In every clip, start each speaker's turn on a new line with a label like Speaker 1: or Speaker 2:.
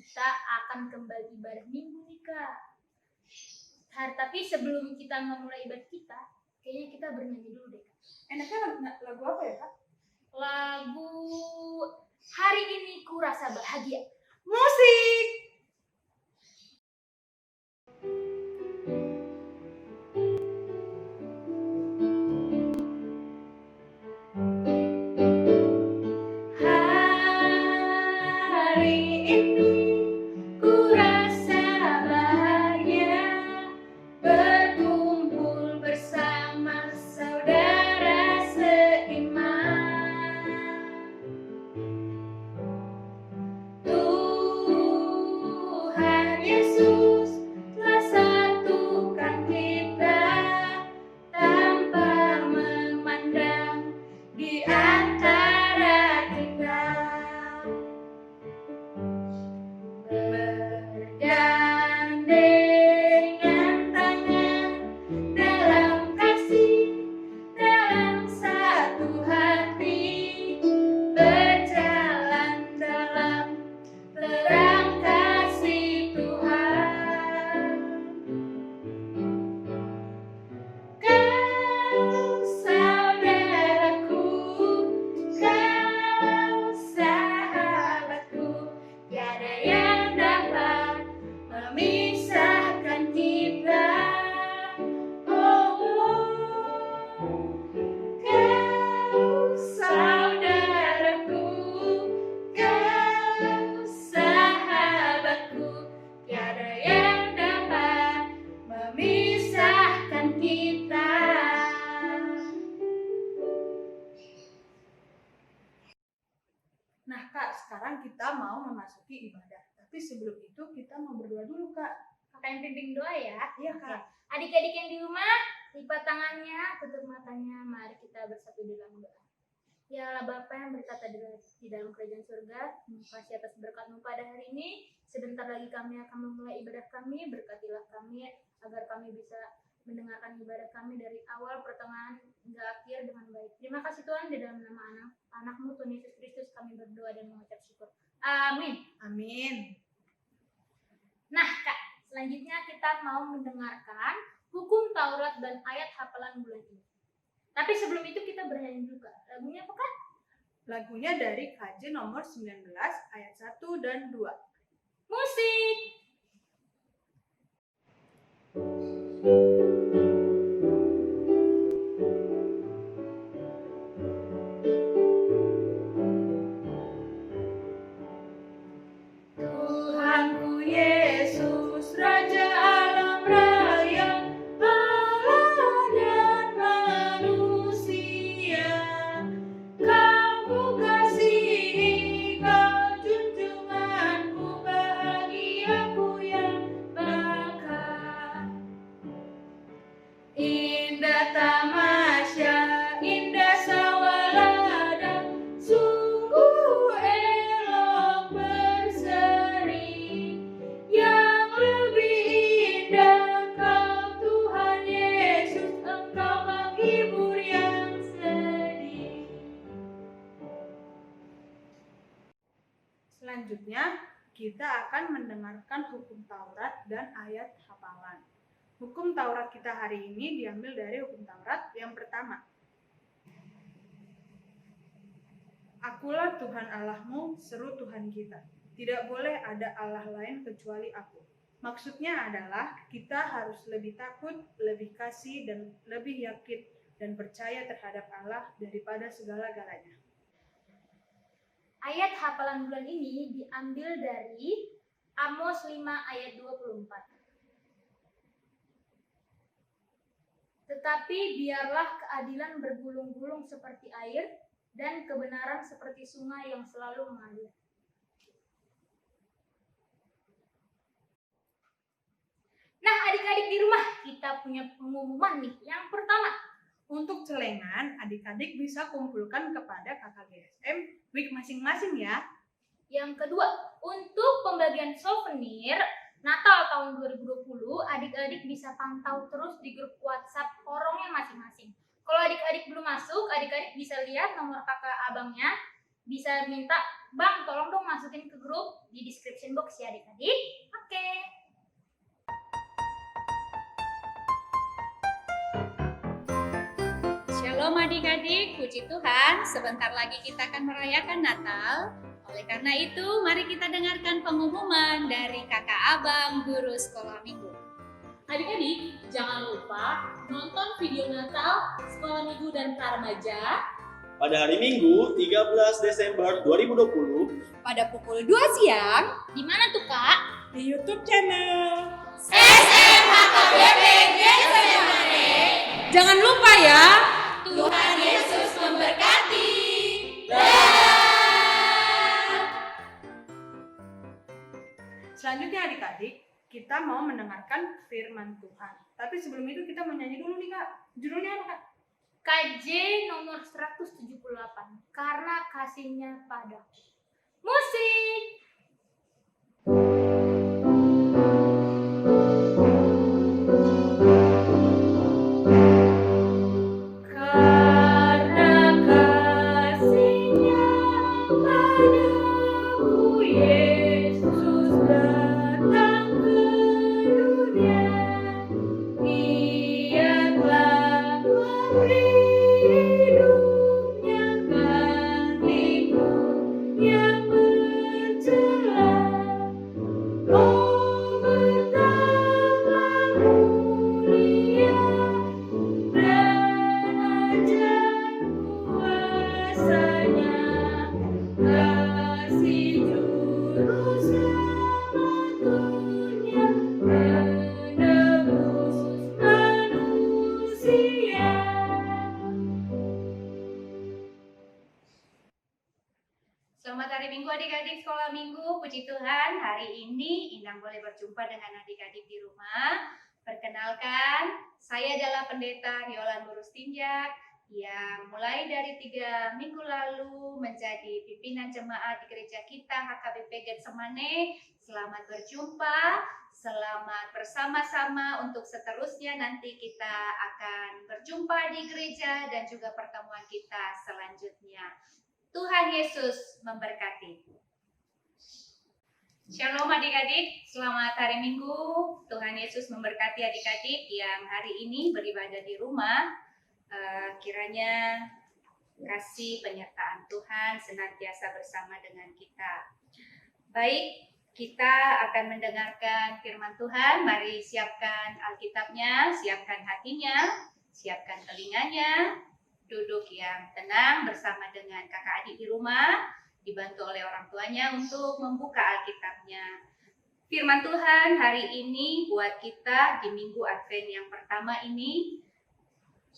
Speaker 1: kita akan kembali ibadah minggu nih Kak. Tapi sebelum kita memulai ibadah kita, kayaknya kita bernyanyi dulu deh Kak.
Speaker 2: Enaknya lagu apa ya Kak?
Speaker 1: Lagu Hari Ini Ku Rasa Bahagia.
Speaker 2: Musik!
Speaker 1: Hari ini ku rasa bahagia berkumpul bersama saudara seiman. Tuhan Yesus telah satukan kita tanpa memandang di antara kita. Bergandengan tangan dalam kasih, dalam satu hati, berjalan dalam terang kasih Tuhan. Kau saudaraku, kau sahabatku, tiada yang dapat memisahkan kita. Oh, kau saudaraku, kau sahabatku, tiada yang dapat memisahkan kita.
Speaker 2: Nah Kak, sekarang kita mau memasuki ibadah. Tapi sebelum itu kita mau berdoa dulu Kak.
Speaker 1: Kakak yang pimpin doa ya.
Speaker 2: Iya Kak.
Speaker 1: Adik-adik yang di rumah, lipat tangannya, tutup matanya, mari kita bersatu dalam doa. Ya Allah Bapa yang berkata di dalam kerajaan surga, terima kasih atas berkat-Mu pada hari ini. Sebentar lagi kami akan memulai ibadah kami, berkatilah kami agar kami bisa mendengarkan ibadah kami dari awal, pertengahan, hingga akhir dengan baik. Terima kasih Tuhan, di dalam nama anak-Mu Tuhan Yesus Kristus kami berdoa dan mengucap syukur. Amin.
Speaker 2: Amin.
Speaker 1: Nah Kak, selanjutnya kita mau mendengarkan hukum Taurat dan ayat hafalan bulan ini. Tapi sebelum itu kita bernyanyi juga. Lagunya apa Kak?
Speaker 2: Lagunya dari KJ nomor 19 ayat 1 dan 2.
Speaker 1: Musik! Tuhanku Yesus, Raja alam raya, Allah dan manusia, Kau kasihi, Kau junjunganku, bahagiaku yang bakal. Indah tamasya, indah sawalada, sungguh elok berseri. Yang lebih indah Kau Tuhan Yesus, Engkau menghibur yang sedih.
Speaker 2: Selanjutnya, kita akan mendengarkan hukum Taurat dan ayat hafalan. Hukum Taurat kita hari ini diambil dari hukum Taurat yang pertama. Akulah Tuhan Allahmu, seru Tuhan kita. Tidak boleh ada Allah lain kecuali aku. Maksudnya adalah kita harus lebih takut, lebih kasih, dan lebih yakin dan percaya terhadap Allah daripada segala-galanya.
Speaker 1: Ayat hafalan bulan ini diambil dari Amos 5 ayat 24. Tetapi biarlah keadilan bergulung-gulung seperti air dan kebenaran seperti sungai yang selalu mengalir. Nah, adik-adik di rumah, kita punya pengumuman nih. Yang pertama,
Speaker 2: untuk celengan, adik-adik bisa kumpulkan kepada kakak GSM week masing-masing ya.
Speaker 1: Yang kedua, untuk pembagian souvenir Natal tahun 2020, adik-adik bisa pantau terus di grup WhatsApp korongnya masing-masing. Kalau adik-adik belum masuk, adik-adik bisa lihat nomor kakak abangnya bisa minta, Bang, tolong dong masukin ke grup di description box ya adik-adik. Oke.
Speaker 3: Shalom adik-adik, puji Tuhan, sebentar lagi kita akan merayakan Natal. Oleh karena itu, mari kita dengarkan pengumuman dari kakak abang guru sekolah minggu.
Speaker 4: Adik-adik, jangan lupa nonton video Natal Sekolah Minggu dan Praremaja
Speaker 5: pada hari Minggu 13 Desember 2020
Speaker 3: Pada pukul 2 siang,
Speaker 1: Di mana tuh, Kak?
Speaker 2: Di YouTube channel.
Speaker 3: SMHKBP Getsemani. Jangan lupa ya,
Speaker 1: Tuhan Yesus memberkati.
Speaker 2: Selanjutnya adik-adik, kita mau mendengarkan firman Tuhan. Tapi sebelum itu kita mau nyanyi dulu nih Kak. Judulnya apa Kak?
Speaker 1: KJ nomor 178, Karena Kasihnya Padaku. Musik. Karena kasihnya padaku, Yesus datang ke dunia. Ia telah memberi hidupnya bagiku yang bercela. Oh, betapa mulia dan ajaib kuasanya, kasih juru selamat dunia menebus manusia.
Speaker 3: Selamat hari Minggu adik-adik sekolah minggu. Puji Tuhan, hari ini Inang boleh berjumpa dengan adik-adik di rumah. Perkenalkan, saya adalah pendeta Riolan Lurus Tinjak yang mulai dari 3 minggu lalu menjadi pimpinan jemaat di gereja kita HKBP Getsemani. Selamat berjumpa, selamat bersama-sama untuk seterusnya nanti kita akan berjumpa di gereja dan juga pertemuan kita selanjutnya. Tuhan Yesus memberkati. Shalom adik-adik, selamat hari Minggu. Tuhan Yesus memberkati adik-adik yang hari ini beribadah di rumah. Kiranya kasih penyertaan Tuhan senantiasa bersama dengan kita. Baik, kita akan mendengarkan firman Tuhan. Mari siapkan Alkitabnya, siapkan hatinya, siapkan telinganya. Duduk yang tenang bersama dengan kakak adik di rumah, dibantu oleh orang tuanya untuk membuka Alkitabnya. Firman Tuhan hari ini buat kita di Minggu Advent yang pertama ini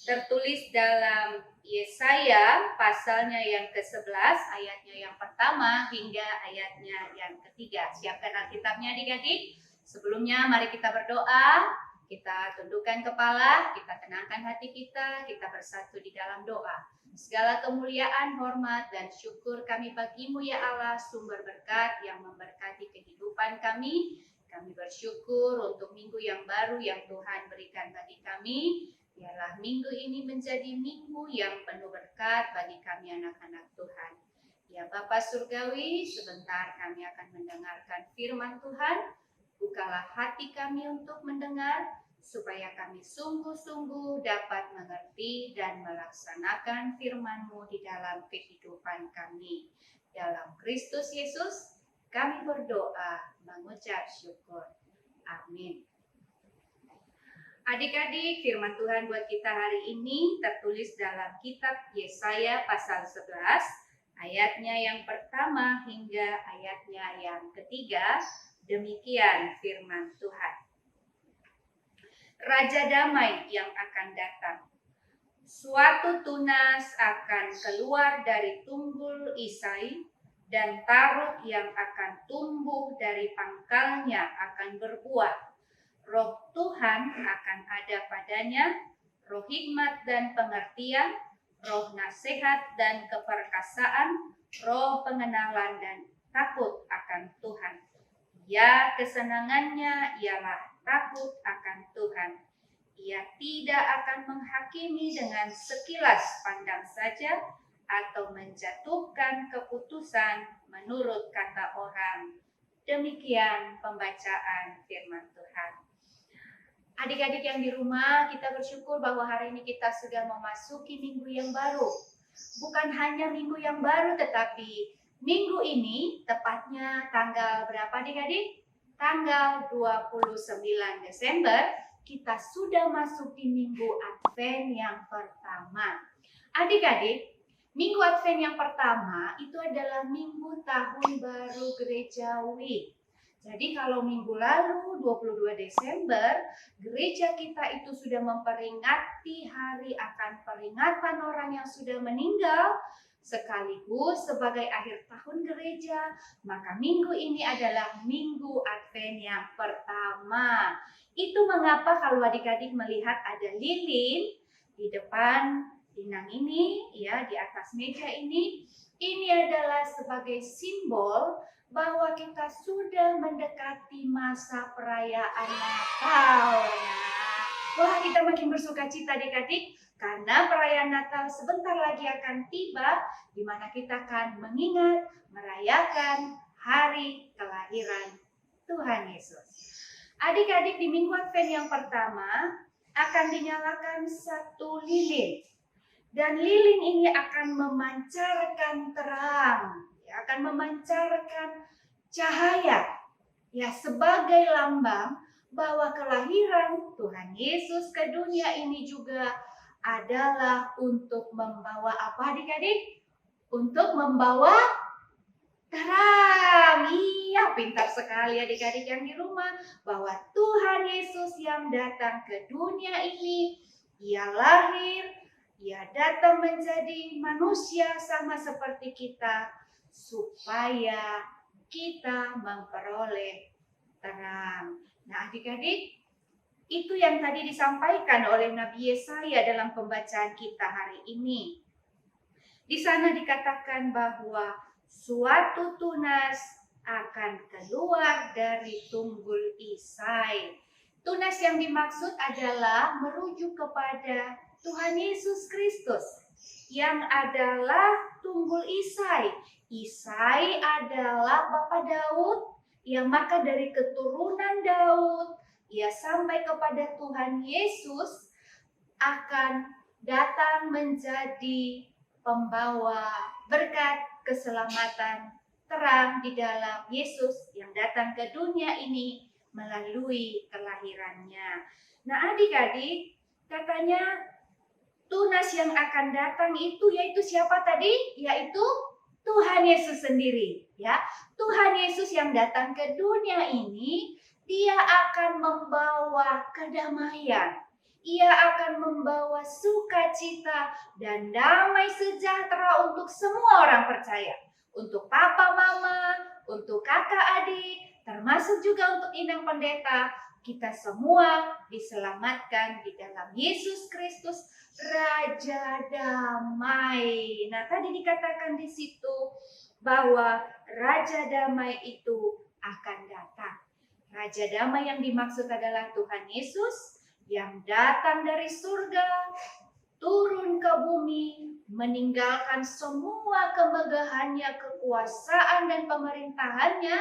Speaker 3: tertulis dalam Yesaya pasalnya yang ke-11, ayatnya yang pertama hingga ayatnya yang ketiga. Siapkan Alkitabnya adik-adik. Sebelumnya mari kita berdoa. Kita tundukkan kepala, kita tenangkan hati kita bersatu di dalam doa. Segala kemuliaan, hormat, dan syukur kami bagimu ya Allah, sumber berkat yang memberkati kehidupan kami. Kami bersyukur untuk minggu yang baru yang Tuhan berikan bagi kami. Biarlah minggu ini menjadi minggu yang penuh berkat bagi kami anak-anak Tuhan. Ya Bapa Surgawi, sebentar kami akan mendengarkan firman Tuhan. Bukalah hati kami untuk mendengar, supaya kami sungguh-sungguh dapat mengerti dan melaksanakan firman-Mu di dalam kehidupan kami. Dalam Kristus Yesus, kami berdoa mengucap syukur. Amin. Adik-adik, firman Tuhan buat kita hari ini tertulis dalam kitab Yesaya pasal 11, ayatnya yang pertama hingga ayatnya yang ketiga. Demikian firman Tuhan. Raja damai yang akan datang. Suatu tunas akan keluar dari tunggul Isai, dan taruk yang akan tumbuh dari pangkalnya akan berbuah. Roh Tuhan akan ada padanya, roh hikmat dan pengertian, roh nasihat dan keperkasaan, roh pengenalan dan takut akan Tuhan. Ya, kesenangannya ialah takut akan Tuhan. Ia tidak akan menghakimi dengan sekilas pandang saja, atau menjatuhkan keputusan menurut kata orang. Demikian pembacaan firman Tuhan. Adik-adik yang di rumah, kita bersyukur bahwa hari ini kita sudah memasuki minggu yang baru. Bukan hanya minggu yang baru, tetapi minggu ini tepatnya tanggal berapa adik-adik? Tanggal 29 Desember, kita sudah masuk di minggu Advent yang pertama. Adik-adik, minggu Advent yang pertama itu adalah minggu tahun baru gerejawi. Jadi kalau minggu lalu 22 Desember, gereja kita itu sudah memperingati hari akan peringatan orang yang sudah meninggal, sekaligus sebagai akhir tahun gereja, maka minggu ini adalah minggu Advent yang pertama. Itu mengapa kalau adik-adik melihat ada lilin di depan inang ini, ya, di atas meja ini adalah sebagai simbol bahwa kita sudah mendekati masa perayaan Natal. Wah, kita makin bersuka cita adik-adik karena perayaan Natal sebentar lagi akan tiba, di mana kita akan mengingat, merayakan hari kelahiran Tuhan Yesus. Adik-adik, di minggu Advent yang pertama akan dinyalakan satu lilin. Dan lilin ini akan memancarkan terang, akan memancarkan cahaya, ya, sebagai lambang bahwa kelahiran Tuhan Yesus ke dunia ini juga adalah untuk membawa apa adik-adik? Untuk membawa terang. Iya, pintar sekali adik-adik yang di rumah, bahwa Tuhan Yesus yang datang ke dunia ini, Ia lahir, Ia datang menjadi manusia sama seperti kita, supaya kita memperoleh terang. Nah adik-adik, itu yang tadi disampaikan oleh Nabi Yesaya dalam pembacaan kita hari ini. Di sana dikatakan bahwa suatu tunas akan keluar dari tunggul Isai. Tunas yang dimaksud adalah merujuk kepada Tuhan Yesus Kristus yang adalah tunggul Isai. Isai adalah Bapa Daud, yang maka dari keturunan Daud, ia sampai kepada Tuhan Yesus akan datang menjadi pembawa berkat keselamatan terang di dalam Yesus yang datang ke dunia ini melalui kelahirannya. Nah adik-adik, katanya tunas yang akan datang itu yaitu siapa tadi? Yaitu Tuhan Yesus sendiri, ya. Tuhan Yesus yang datang ke dunia ini, Dia akan membawa kedamaian. Ia akan membawa sukacita dan damai sejahtera untuk semua orang percaya. Untuk papa mama, untuk kakak adik, termasuk juga untuk inang pendeta. Kita semua diselamatkan di dalam Yesus Kristus, Raja Damai. Nah, tadi dikatakan di situ bahwa Raja Damai itu akan datang. Raja Damai yang dimaksud adalah Tuhan Yesus yang datang dari surga, turun ke bumi, meninggalkan semua kemegahannya, kekuasaan dan pemerintahannya.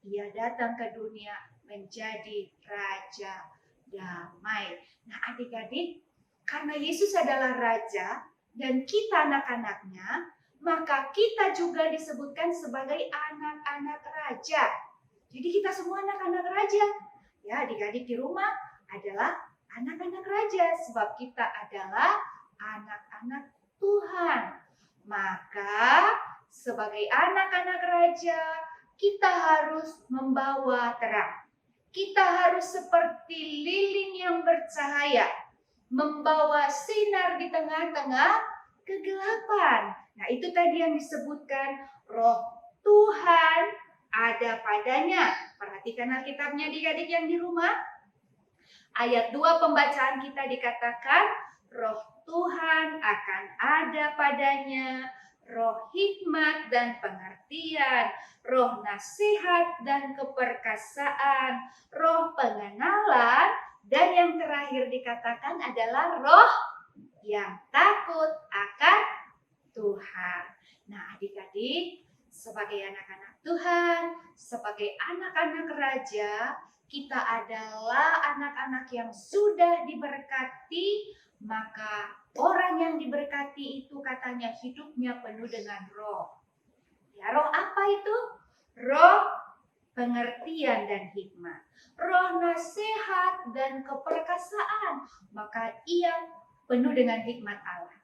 Speaker 3: Ia datang ke dunia menjadi Raja Damai. Nah adik-adik, karena Yesus adalah Raja dan kita anak-anaknya, maka kita juga disebutkan sebagai anak-anak Raja. Jadi kita semua anak-anak Raja. Ya, adik-adik di rumah adalah anak-anak Raja, sebab kita adalah anak-anak Tuhan. Maka sebagai anak-anak Raja, kita harus membawa terang. Kita harus seperti lilin yang bercahaya, membawa sinar di tengah-tengah kegelapan. Nah itu tadi yang disebutkan Roh Tuhan ada padanya. Perhatikan Alkitabnya adik-adik yang di rumah. Ayat 2 pembacaan kita dikatakan, Roh Tuhan akan ada padanya, roh hikmat dan pengertian, roh nasihat dan keperkasaan, roh pengenalan, dan yang terakhir dikatakan adalah roh yang takut akan Tuhan. Nah, adik-adik, sebagai anak-anak Tuhan, sebagai anak-anak raja, kita adalah anak-anak yang sudah diberkati, maka orang yang diberkati itu katanya hidupnya penuh dengan roh. Ya, roh apa itu? Roh pengertian dan hikmat, roh nasihat dan keperkasaan, maka ia penuh dengan hikmat Allah.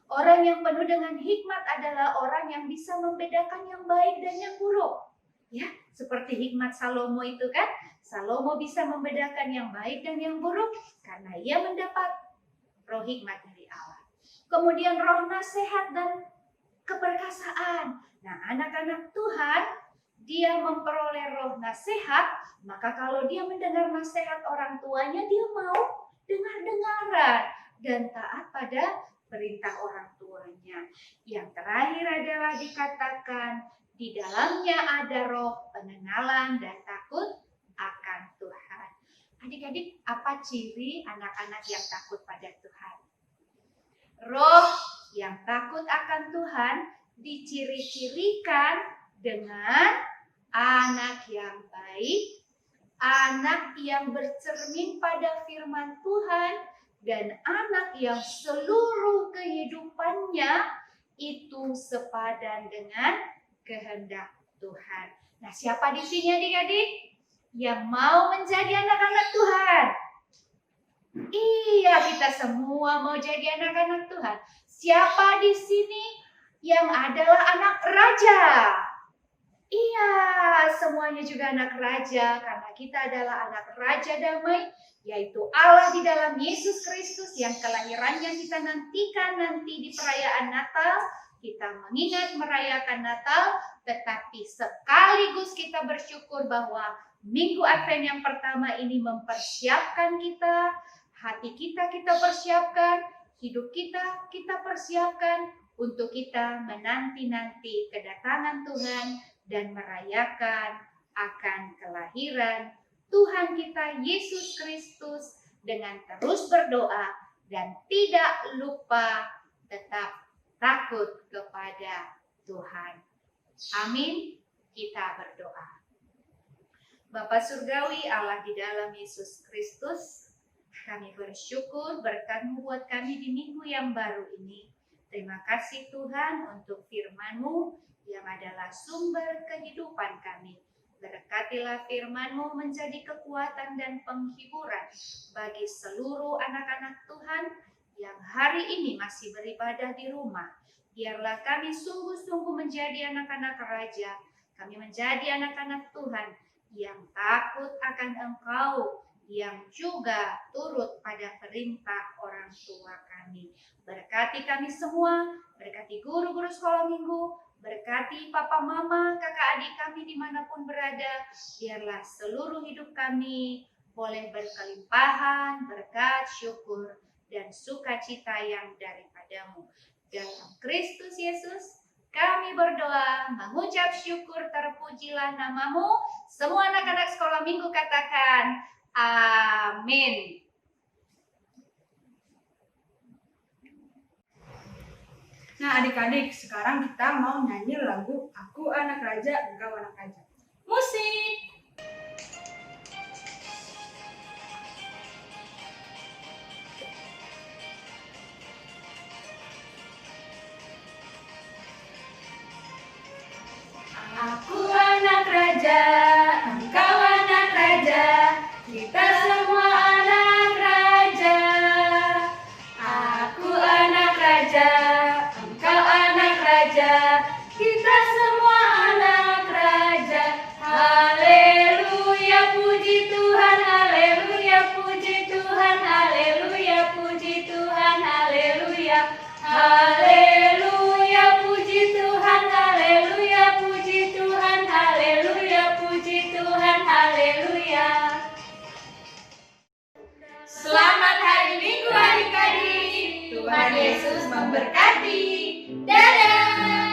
Speaker 3: Orang yang penuh dengan hikmat adalah orang yang bisa membedakan yang baik dan yang buruk. Ya, seperti hikmat Salomo itu kan, Salomo bisa membedakan yang baik dan yang buruk karena ia mendapat roh hikmat dari Allah. Kemudian roh nasihat dan keperkasaan. Nah, anak-anak Tuhan, dia memperoleh roh nasihat, maka kalau dia mendengar nasihat orang tuanya, dia mau dengar-dengaran dan taat pada perintah orang tuanya. Yang terakhir adalah dikatakan di dalamnya ada roh pengenalan dan takut akan Tuhan. Adik-adik, apa ciri anak-anak yang takut pada Tuhan? Roh yang takut akan Tuhan diciri-cirikan dengan anak yang baik, anak yang bercermin pada firman Tuhan, dan anak yang seluruh kehidupannya itu sepadan dengan kehendak Tuhan. Nah, siapa di sini adik-adik yang mau menjadi anak-anak Tuhan? Iya, kita semua mau jadi anak-anak Tuhan. Siapa di sini yang adalah anak raja? Iya, semuanya juga anak raja karena kita adalah anak raja damai, yaitu Allah di dalam Yesus Kristus yang kelahirannya kita nantikan nanti di perayaan Natal. Kita mengingat merayakan Natal, tetapi sekaligus kita bersyukur bahwa Minggu Advent yang pertama ini mempersiapkan kita, hati kita persiapkan, hidup kita persiapkan untuk kita menanti-nanti kedatangan Tuhan dan merayakan akan kelahiran Tuhan kita Yesus Kristus dengan terus berdoa dan tidak lupa tetap takut kepada Tuhan. Amin. Kita berdoa. Bapa Surgawi, Allah di dalam Yesus Kristus, kami bersyukur berkat-Mu buat kami di minggu yang baru ini. Terima kasih Tuhan untuk firman-Mu yang adalah sumber kehidupan kami. Berkatilah firman-Mu menjadi kekuatan dan penghiburan bagi seluruh anak-anak Tuhan yang hari ini masih beribadah di rumah. Biarlah kami sungguh-sungguh menjadi anak-anak raja. Kami menjadi anak-anak Tuhan yang takut akan Engkau, yang juga turut pada perintah orang tua kami. Berkati kami semua, berkati guru-guru sekolah minggu, berkati papa mama, kakak adik kami dimanapun berada. Biarlah seluruh hidup kami boleh berkelimpahan, berkat, syukur, dan sukacita yang daripadamu. Dalam Kristus Yesus, kami berdoa, mengucap syukur, terpujilah namamu. Semua anak-anak sekolah minggu katakan, amin.
Speaker 2: Nah adik-adik, sekarang kita mau nyanyi lagu Aku Anak Raja, Engkau Anak Raja.
Speaker 4: Musik.
Speaker 3: Aku anak raja, engkau anak raja, kita semua anak raja. Aku anak raja, engkau anak raja, kita semua anak raja. Haleluya, puji Tuhan, haleluya, puji Tuhan, haleluya, puji Tuhan, haleluya. Haleluya, puji Tuhan, haleluya, puji Tuhan, haleluya, puji Tuhan, haleluya. Selamat hari Minggu adik-adik. Tuhan Yesus memberkati. Dadah.